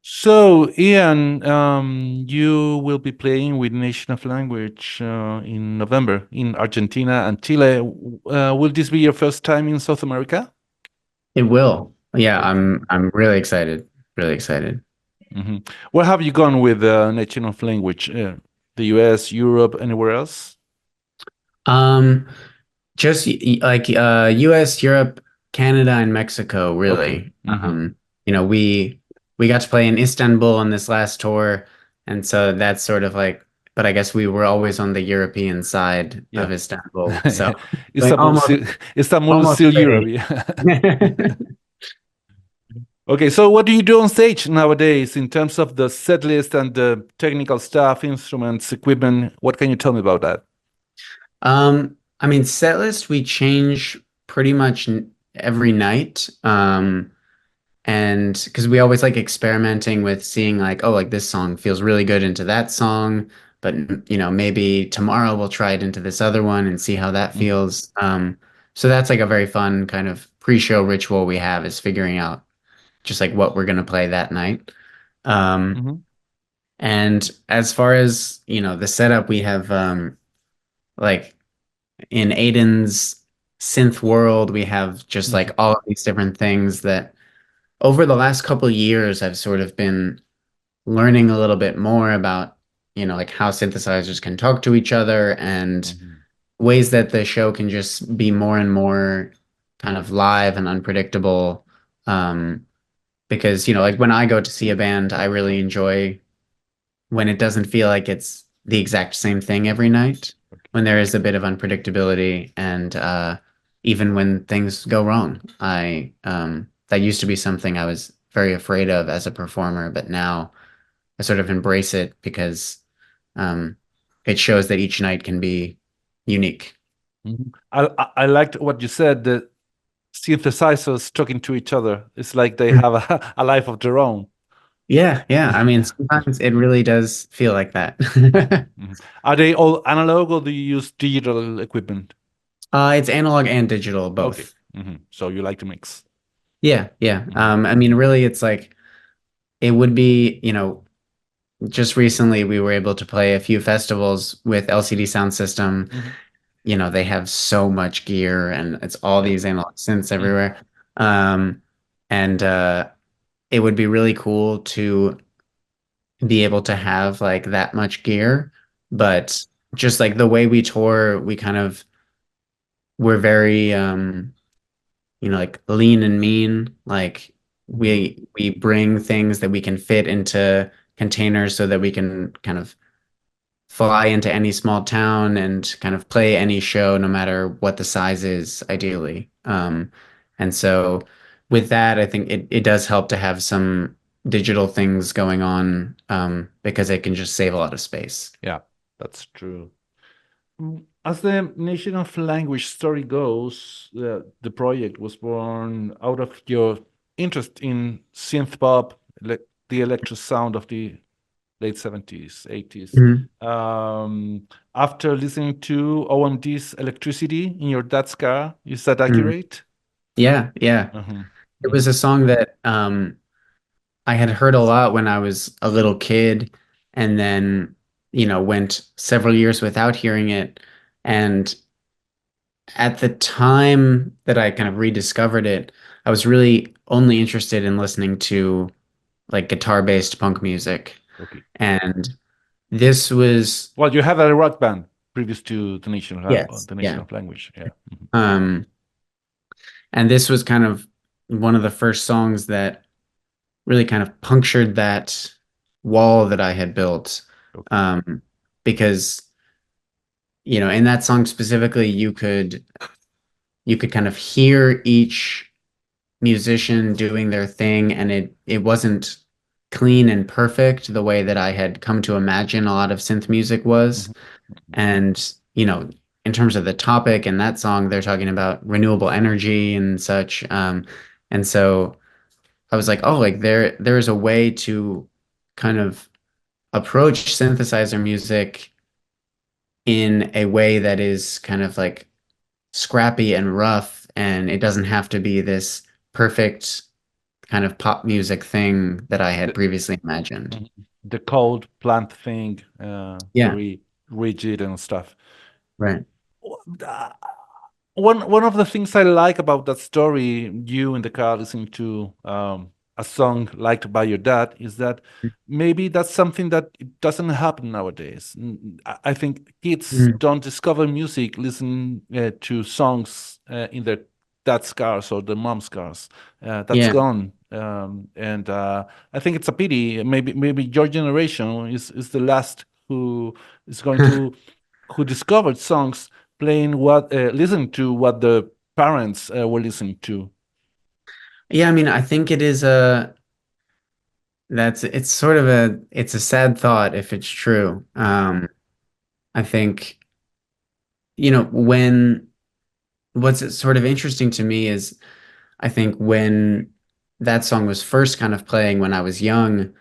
So, Ian, you will be playing with Nation of Language in November in Argentina and Chile. Will this be your first time in South America? It will. Yeah, Okay. I'm really excited. Really excited. hmm Where have you gone with Nation of Language? The US, Europe, anywhere else? Um, just like US, Europe, Canada, and Mexico, Okay. really. We got to play in Istanbul on this last tour, and so that's sort of like, but I guess we were always on the European side Yeah. of Istanbul, so like Istanbul, Istanbul is almost still Europe. ready. Yeah. Okay, so what do you do on stage nowadays in terms of the set list and the technical stuff, instruments, equipment? What can you tell me about that? I mean, set list we change pretty much every night. And because we always like experimenting with seeing like, oh, like this song feels really good into that song, but maybe tomorrow we'll try it into this other one and see how that hmm feels. So that's like a very fun kind of pre-show ritual we have is figuring out just like what we're gonna play that night. Um, hmm and as far as, the setup we have, like in Aiden's synth world, we have just like hmm all of these different things that over the last couple of years, I've sort of been learning a little bit more about, like how synthesizers can talk to each other and hmm ways that the show can just be more and more kind of live and unpredictable. Um, because, like when I go to see a band, I really enjoy when it doesn't feel like it's the exact same thing every night, when there is a bit of unpredictability and even when things go wrong. That used to be something I was very afraid of as a performer, but now I sort of embrace it because um, it shows that each night can be unique. I liked what you said, the synthesizers talking to each other. It's like they Mm. have a life of their own. Yeah, yeah. I mean, Yeah. sometimes it really does feel like that. Mhm. Are they all analog or do you use digital equipment? It's analog and digital, Okay. both. So you like to mix. Yeah, yeah. hmm I mean, really, it's like it would be, just recently we were able to play a few festivals with LCD Sound System. hmm They have so much gear and it's all Yeah. these analog synths hmm everywhere. Um, and it would be really cool to be able to have like that much gear, but just like the way we tour, we kind of we're very like lean and mean. Like hmm we bring things that we can fit into containers so that we can kind of fly into any small town and kind of play any show, no matter what the size is, ideally. And so with that, I think it does help to have some digital things going on, because it can just save a lot of space. Yeah, that's true. As the Nation of Language story goes, the project was born out of your interest in synth pop, the electro sound of the late 70s, 80s. Mhm. After listening to OMD's Electricity in your dad's car, is that Mhm. accurate? Yeah, yeah. Uh-huh. It was hmm a song that I had heard a lot when I was a little kid, and then, went several years without hearing it. And at the time that I kind of rediscovered it, I was really only interested in listening to like guitar-based punk music. Okay. And this was, Well, you had a rock band previous to yes, the Nation yeah. of Language. Yeah. Um, and this was kind of one of the first songs that really kind of punctured that wall that I had built. Okay. Um, because, in that song specifically, you could kind of hear each musician doing their thing, and it wasn't clean and perfect the way that I had come to imagine a lot of synth music was. Mhm. And, in terms of the topic in that song, they're talking about renewable energy and such. And so I was like, oh, like there is a way to kind of approach synthesizer music in a way that is kind of like scrappy and rough, and it doesn't have to be this perfect kind of pop music thing that I had previously imagined. Mhm. The cold plant thing, Yeah, very rigid and stuff. right. Uh, one of the things I like about that story, you in the car listening to a song liked by your dad, is that maybe that's something that it doesn't happen nowadays. I think kids Mm, don't discover music listening to songs in their dad's cars or their mom's cars. That's yeah. gone, and I think it's a pity. Maybe your generation is the last who is going to who discovered songs playing what listening to what the parents were listening to. Yeah, I mean, I think it is a that's it's sort of a sad thought if it's true. I think, when what's sort of interesting to me is I think when that song was first kind of playing when I was young,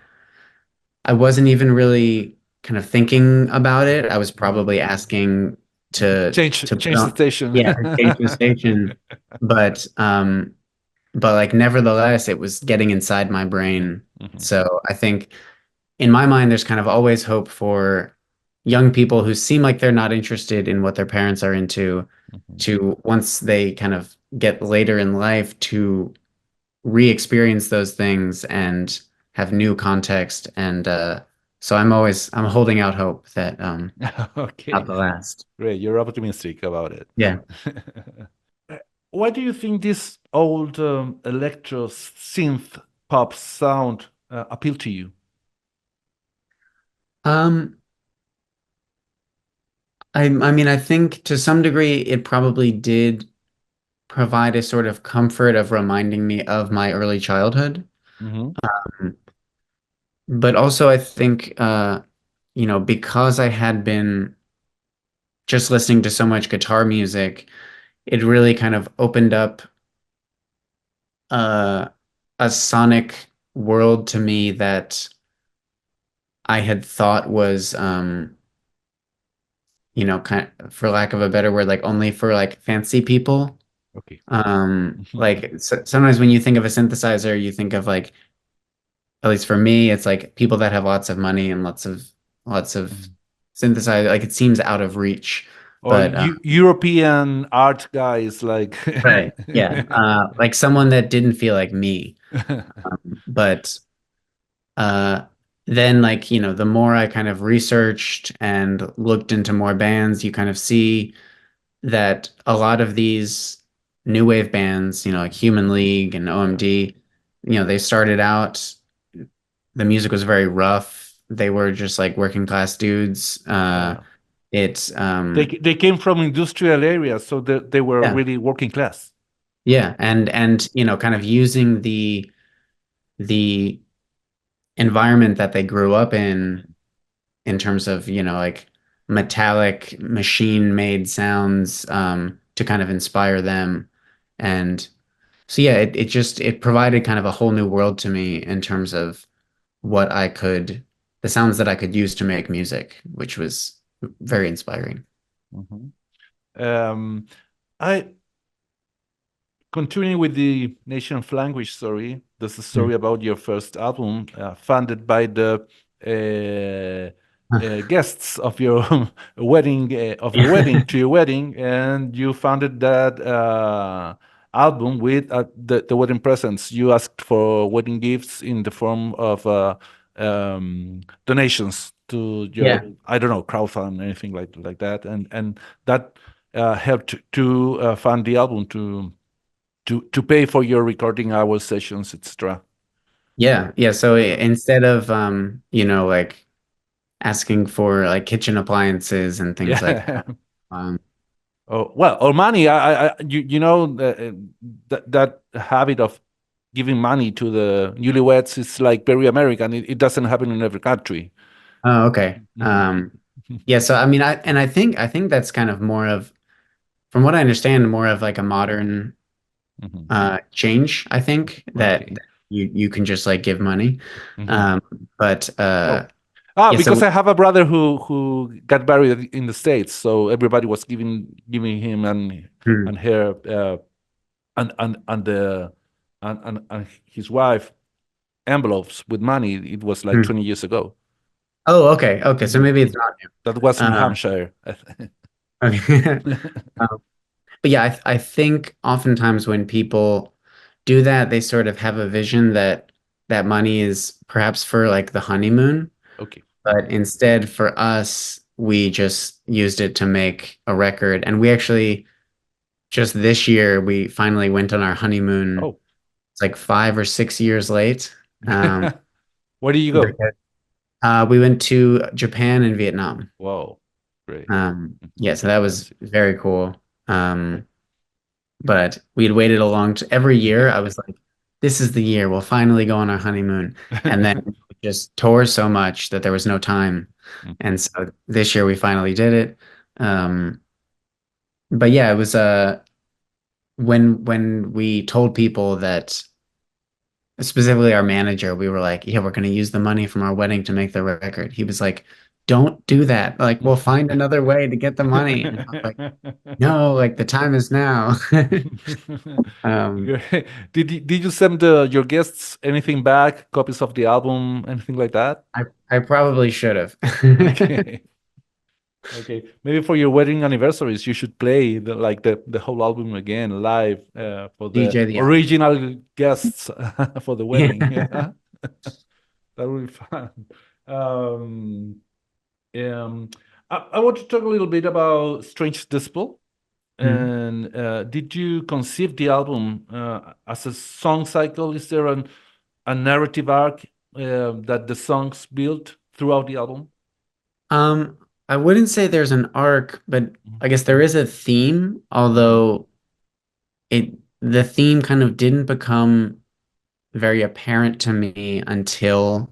I wasn't even really kind of thinking about it. I was Mhm. probably asking to put Change the on, station. yeah, to change the station. But like nevertheless, it was getting inside my brain. Mhm, So I think in my mind, there's kind of always hope for young people who seem like they're not interested in what their parents are into mhm. to once they kind of get later in life to re-experience those things and have new context. And so I'm holding out hope that Okay, not the last. great. You're optimistic about it. Yeah. Uh, Why do you think this old electro synth pop sound appeal to you? Um, I mean, I think to some degree it probably did provide a sort of comfort of reminding me of my early childhood. Hmm. Um, but also I think because I had been just listening to so much guitar music, it really kind of opened up uh, a sonic world to me that I had thought was, kind of, for lack of a better word, like only for like fancy people. Okay. Like sometimes when you think of a synthesizer, you think of like, at least for me, it's like people that have lots of money and lots of Mhm. synthesizer. Like it seems out of reach, Or but European art guys like right, yeah, like someone that didn't feel like me. But uh, then, like, the more I kind of researched and looked into more bands, you kind of see that a lot of these new wave bands, like Human League and yeah, OMD, they started out, the music was very rough. They were just like working class dudes. yeah. It's They came from industrial areas, so they were Yeah, really working class. yeah, and kind of using the environment that they grew up in terms of, like metallic machine made sounds, to kind of inspire them. And so yeah, it provided kind of a whole new world to me in terms of what the sounds that I could use to make music, which was very inspiring. Mhm. Um, I Continuing with the nation of language story, this is a Mm. story about your first album, funded by the guests of your wedding to your wedding, and you funded that album with the wedding presents. You asked for wedding gifts in the form of donations to your, Yeah, I don't know, crowdfund, anything like that, and that helped to fund the album to pay for your recording hours, sessions, etc. yeah, yeah. So instead of like asking for like kitchen appliances and things like Yeah. that, Oh, well, or money. You know, that habit of giving money to the newlyweds is like very American. It doesn't happen in every country. oh, okay. Mhm. Yeah, so I mean, I think that's kind of more of, from what I understand, more of like a modern Mhm. change, I think, that Okay. you can just like give money. Mhm. Um, but Oh, yeah, because so I have a brother who got married in the States, so everybody was giving him hmm, and her and the and his wife envelopes with money. It was like Hmm. 20 years ago. Oh, okay. Okay. So Mhm. maybe it's not new. That was in Um, Hampshire. okay. But yeah, I think oftentimes when people do that, they sort of have a vision that that money is perhaps for like the honeymoon, Okay. but instead for us, we just used it to make a record. And we actually just this year we finally went on our honeymoon. Oh. It's like 5 or 6 years late. Um, Where do you go? because we went to Japan and Vietnam. Wow. Great. Yeah, so that was Fancy. very cool. But we'd waited a every year. I was like, this is the year we'll finally go on our honeymoon. And then we just tore so much that there was no time. And so this year we finally did it. Um, but yeah, it was when we told people that specifically our manager, we were like, yeah, we're going to use the money from our wedding to make the record. He was like, don't do that. Like, we'll find another way to get the money. And I was like, no, like the time is now. Um, Great. Did you send your guests anything back? Copies of the album, anything like that? I probably should have. Okay. Okay. Maybe for your wedding anniversaries, you should play the whole album again live for the DJ the album. original guests for the wedding. Yeah. Yeah. That would be fun. Um, um, I want to talk a little bit about Strange Disciple. Mhm. And did you conceive the album as a song cycle? Is there a narrative arc that the songs build throughout the album? Um, I wouldn't say there's an arc, but Mhm, I guess there is a theme, mhm, although the theme kind of didn't become very apparent to me until,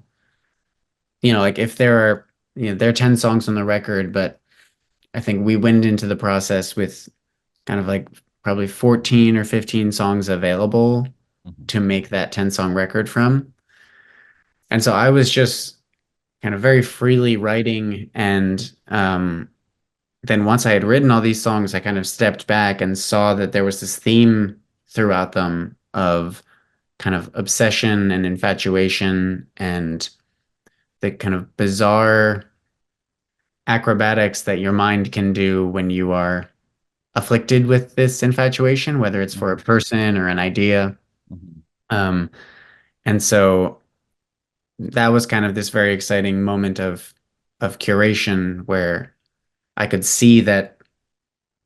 like if there are 10 songs on the record, but I think we went into the process with kind of like probably 14 or 15 songs available mhm, to make that 10 song record from. And so I was just kind of very freely writing. And then once I had written all these songs, I kind of stepped back and saw that there was this theme throughout them of kind of obsession and infatuation and the kind of bizarre acrobatics that your mind can do when you are afflicted with this infatuation, whether it's for a mhm, person or an idea. mhm, Um, and so that was kind of this very exciting moment of curation where I could see that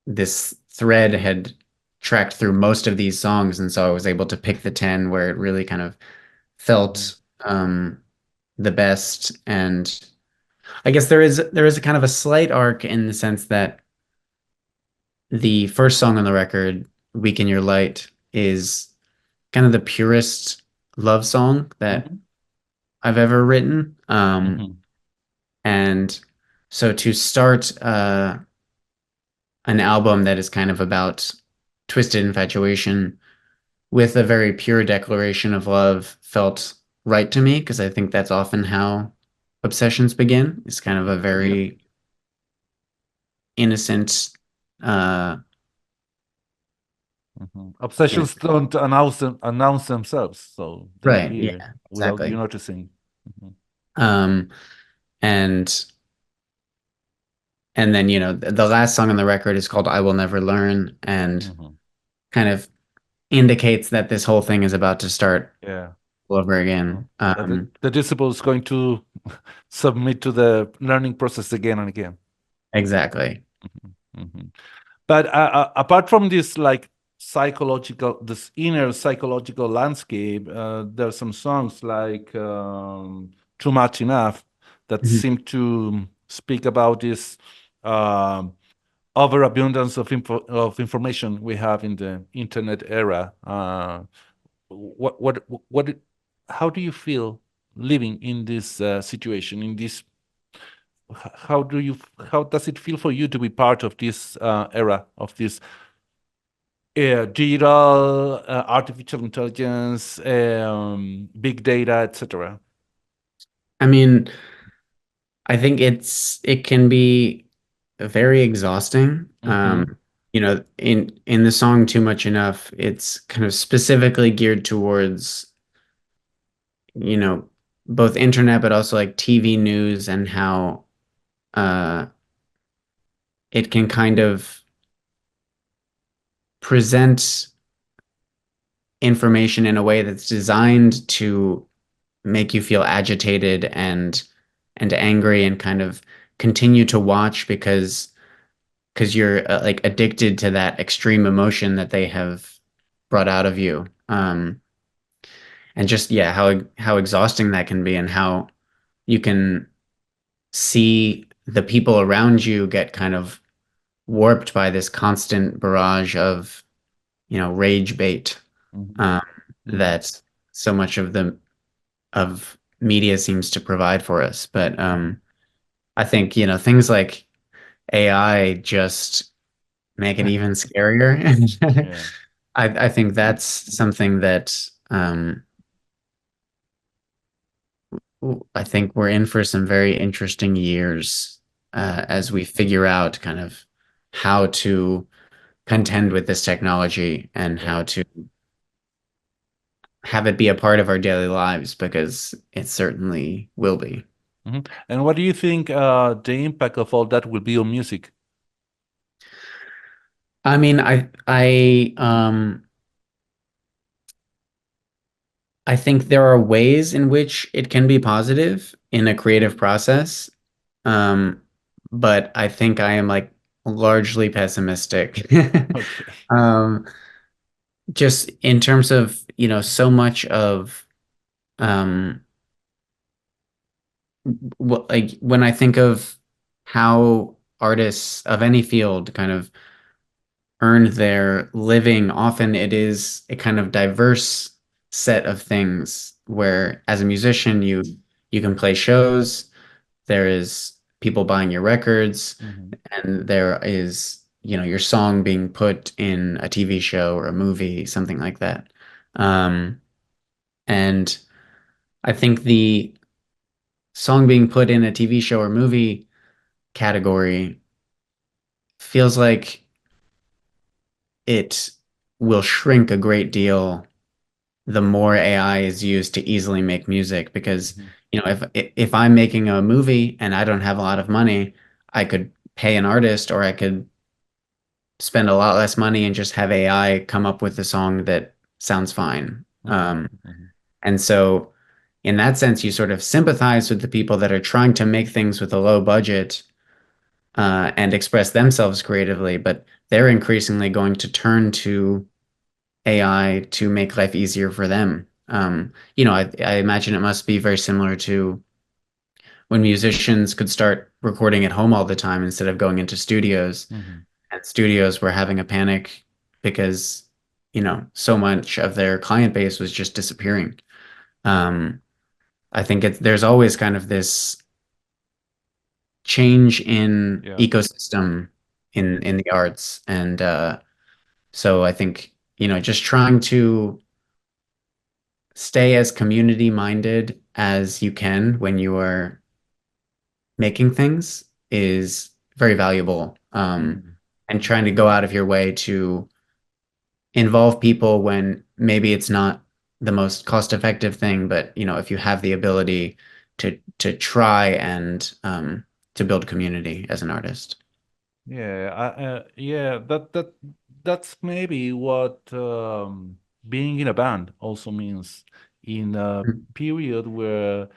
this thread had tracked through most of these songs, and so I was able to pick the 10 where it really kind of mhm, felt the best. And I guess there is a kind of a slight arc in the sense that the first song on the record, Weak in Your Light, is kind of the purest love song that mhm, I've ever written. mhm, And so to start an album that is kind of about twisted infatuation with a very pure declaration of love felt right to me because I think that's often how obsessions begin. It's kind of a Yep. very innocent, uh, Mhm. Obsessions innocent. don't announce themselves, so they Right. appear Yeah, without you exactly. noticing. Mhm, Um, and and then the last song on the record is called I Will Never Learn and mhm. kind of indicates that this whole thing is about to start Yeah. all over Mhm. again. That the disciple is going to submit to the learning process again and again. Exactly. Mhm, mhm. But apart from this, like this inner psychological landscape, there are some songs like "Too Much Enough" that Mhm. seem to speak about this um, overabundance of information we have in the internet era. What? How do you feel living in this situation? In this, how do you? How does it feel for you to be part of this era of this? Digital, artificial intelligence, big data, etc. I mean, I think it can be very exhausting. Hmm. in the song Too Much Enough, it's kind of specifically geared towards, you know, both internet but also like TV news and how uh it can kind of present information in a way that's designed to make you feel agitated and angry and kind of continue to watch because you're like addicted to that extreme emotion that they have brought out of you. And just yeah, how exhausting that can be and how you can see the people around you get kind of warped by this constant barrage of, rage bait Mhm. um, Mhm. that so much of media seems to provide for us. But Mhm. I think, things like AI just make it even scarier. And Yeah. I think that's something that I think we're in for some very interesting years as we figure out kind of how to contend with this technology and Yeah. how to have it be a part of our daily lives because it certainly will be. Mhm. And what do you think the impact of all that will be on music? I mean, I think there are ways in which it can be positive in a creative process. Um, but I think I am like largely pessimistic. Okay. Um, just in terms of, so much of um what like when I think of how artists of any field kind of earn their living, often it is a kind of diverse set of things where as a musician you can play shows, there is people buying your records, Mhm. and there is, your song being put in a TV show or a movie, something like that. Um, and I think the song being put in a TV show or movie category feels like it will shrink a great deal the more AI is used to easily make music because, Mhm. if I'm making a movie and I don't have a lot of money, I could pay an artist or I could spend a lot less money and just have AI come up with a song that sounds fine. Mhm. Mhm. And so in that sense, you sort of sympathize with the people that are trying to make things with a low budget and express themselves creatively, but they're increasingly going to turn to AI to make life easier for them. I imagine it must be very similar to when musicians could start recording at home all the time instead of going into studios, Mhm. and studios were having a panic because, so much of their client base was just disappearing. Um, I think there's always kind of this change in Yeah. ecosystem in the arts, and so I think, just trying to stay as community minded as you can when you are making things is very valuable. Mhm. And trying to go out of your way to involve people when maybe it's not the most cost effective thing, but if you have the ability to try and to build community as an artist. Yeah, yeah, that's maybe what being in a band also means. In a period where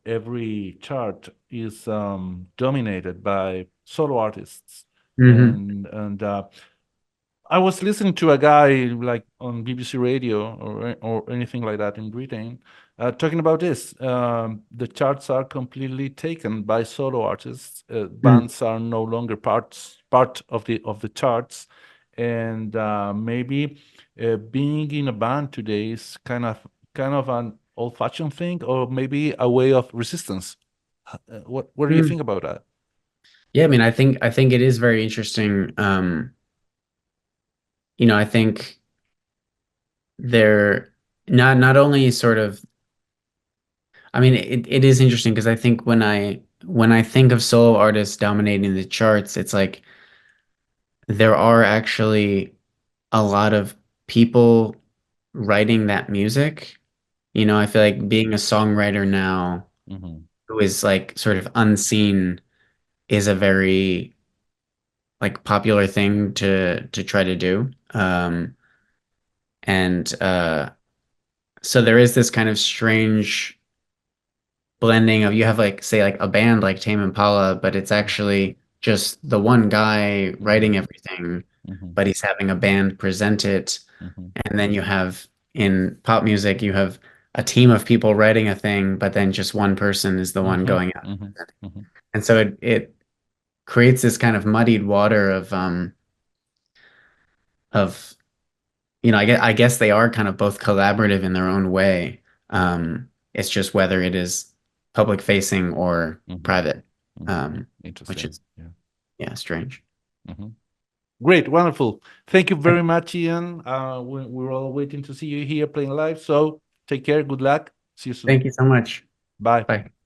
every chart is dominated by solo artists, Hmm. and I was listening to a guy like on BBC Radio or anything like that in Britain, talking about this. The charts are completely taken by solo artists. Bands are no longer part of the charts, and maybe being in a band today is kind of an old-fashioned thing, or maybe a way of resistance. What do you think about that? Yeah, I mean, I think it is very interesting. I think they're not only sort of, I mean, it is interesting because I think when I think of solo artists dominating the charts, it's like there are actually a lot of people writing that music. You know, I feel like being a songwriter now Mhm. who is like sort of unseen is a very like popular thing to try to do. And so there is this kind of strange blending of you have like say like a band like Tame Impala, but it's actually just the one guy writing Mhm. everything, Mhm. but he's having a band present it. Mhm. And then you have in pop music, you have a team of people writing a thing, but then just one person is the one Mhm. going out. Mhm. Mhm. And so it creates this kind of muddied water of I guess they are kind of both collaborative in their own way. It's just whether it is public facing or Mhm. private, Mhm. which Interesting. is Yeah. yeah, strange. Mhm. Great, wonderful. Thank you very much, Ian. We're all waiting to see you here playing live. So take care. Good luck. See you soon. Thank you so much. Bye. Bye.